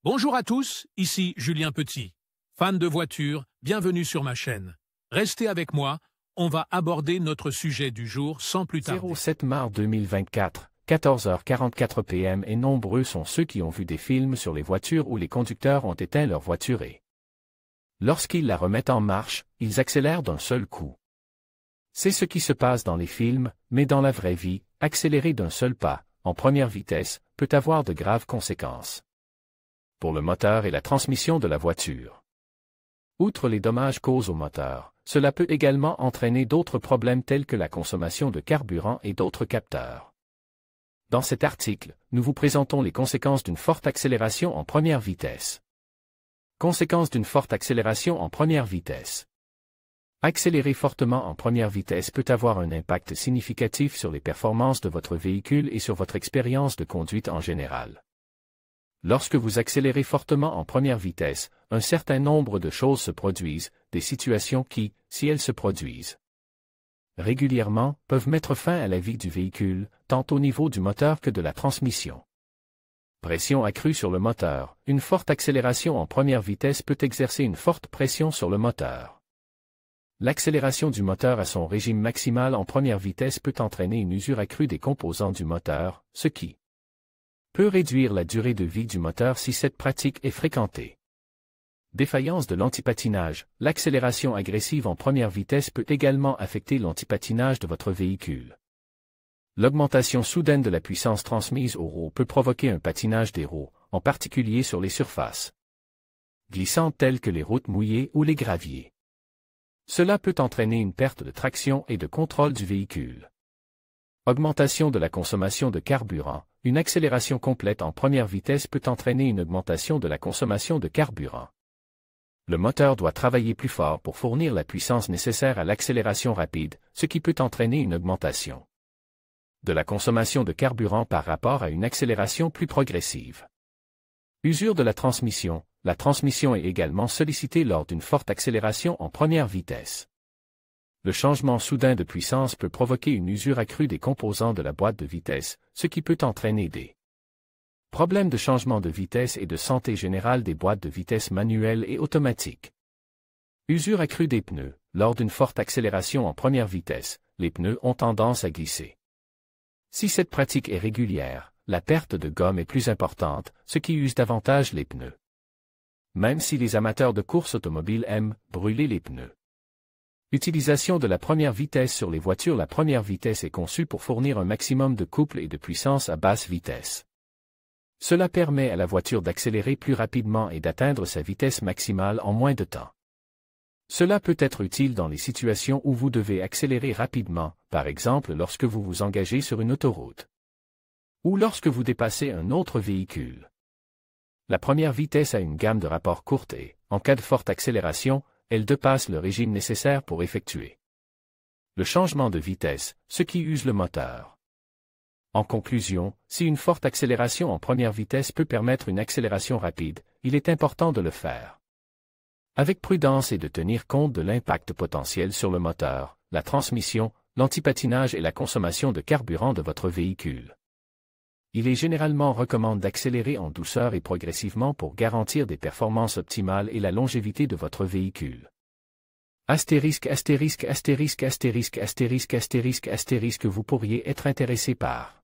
Bonjour à tous, ici Julien Petit. Fan de voitures, bienvenue sur ma chaîne. Restez avec moi, on va aborder notre sujet du jour sans plus tarder. 07 mars 2024, 14h44 p.m. et nombreux sont ceux qui ont vu des films sur les voitures où les conducteurs ont éteint leur voiture et, lorsqu'ils la remettent en marche, ils accélèrent d'un seul coup. C'est ce qui se passe dans les films, mais dans la vraie vie, accélérer d'un seul pas, en première vitesse, peut avoir de graves conséquences pour le moteur et la transmission de la voiture. Outre les dommages causés au moteur, cela peut également entraîner d'autres problèmes tels que la consommation de carburant et d'autres capteurs. Dans cet article, nous vous présentons les conséquences d'une forte accélération en première vitesse. Conséquences d'une forte accélération en première vitesse. Accélérer fortement en première vitesse peut avoir un impact significatif sur les performances de votre véhicule et sur votre expérience de conduite en général. Lorsque vous accélérez fortement en première vitesse, un certain nombre de choses se produisent, des situations qui, si elles se produisent régulièrement, peuvent mettre fin à la vie du véhicule, tant au niveau du moteur que de la transmission. Pression accrue sur le moteur. Une forte accélération en première vitesse peut exercer une forte pression sur le moteur. L'accélération du moteur à son régime maximal en première vitesse peut entraîner une usure accrue des composants du moteur, ce qui peut réduire la durée de vie du moteur si cette pratique est fréquentée. Défaillance de l'antipatinage. L'accélération agressive en première vitesse peut également affecter l'antipatinage de votre véhicule. L'augmentation soudaine de la puissance transmise aux roues peut provoquer un patinage des roues, en particulier sur les surfaces glissantes telles que les routes mouillées ou les graviers. Cela peut entraîner une perte de traction et de contrôle du véhicule. Augmentation de la consommation de carburant. Une accélération complète en première vitesse peut entraîner une augmentation de la consommation de carburant. Le moteur doit travailler plus fort pour fournir la puissance nécessaire à l'accélération rapide, ce qui peut entraîner une augmentation de la consommation de carburant par rapport à une accélération plus progressive. Usure de la transmission. La transmission est également sollicitée lors d'une forte accélération en première vitesse. Le changement soudain de puissance peut provoquer une usure accrue des composants de la boîte de vitesse, ce qui peut entraîner des problèmes de changement de vitesse et de santé générale des boîtes de vitesse manuelles et automatiques. Usure accrue des pneus. Lors d'une forte accélération en première vitesse, les pneus ont tendance à glisser. Si cette pratique est régulière, la perte de gomme est plus importante, ce qui use davantage les pneus. Même si les amateurs de course automobile aiment brûler les pneus. Utilisation de la première vitesse sur les voitures. La première vitesse est conçue pour fournir un maximum de couple et de puissance à basse vitesse. Cela permet à la voiture d'accélérer plus rapidement et d'atteindre sa vitesse maximale en moins de temps. Cela peut être utile dans les situations où vous devez accélérer rapidement, par exemple lorsque vous vous engagez sur une autoroute ou lorsque vous dépassez un autre véhicule. La première vitesse a une gamme de rapports courte et, en cas de forte accélération, elle dépasse le régime nécessaire pour effectuer le changement de vitesse, ce qui use le moteur. En conclusion, si une forte accélération en première vitesse peut permettre une accélération rapide, il est important de le faire avec prudence et de tenir compte de l'impact potentiel sur le moteur, la transmission, l'antipatinage et la consommation de carburant de votre véhicule. Il est généralement recommandé d'accélérer en douceur et progressivement pour garantir des performances optimales et la longévité de votre véhicule. Astérisque, astérisque, astérisque, astérisque, astérisque, astérisque, astérisque, vous pourriez être intéressé par